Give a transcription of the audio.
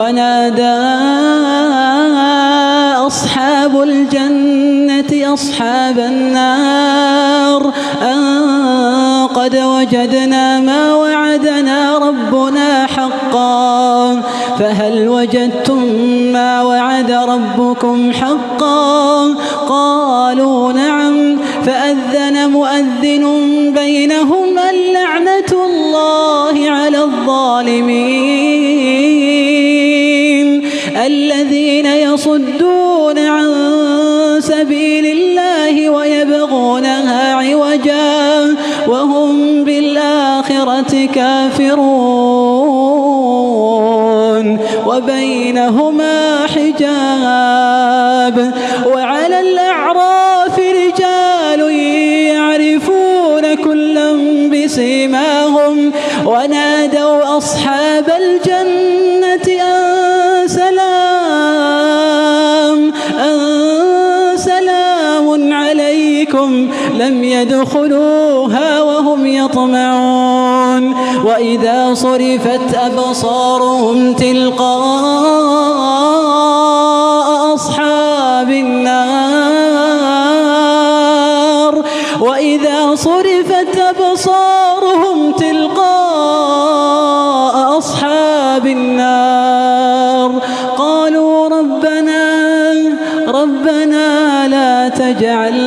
ونادى أصحاب الجنة أصحاب النار أن قد وجدنا ما وعدنا ربنا حقا فهل وجدتم ما وعد ربكم حقا؟ قالوا نعم. فأذن مؤذن بينهم اللعنة الله على الظالمين الذين يصدون عن سبيل الله ويبغونها عوجا وهم بالآخرة كافرون وبينهما حجاب. وعلى الأعراف رجال يعرفون كلا بسيماهم ونادوا أصحاب الجنة أن سلام عليكم لم يدخلوها وهم يطمعون. وإذا صرفت أبصارهم تلقاء أصحاب النار وإذا صرفت أبصارهم تلقاء أصحاب قالوا ربنا لا تجعل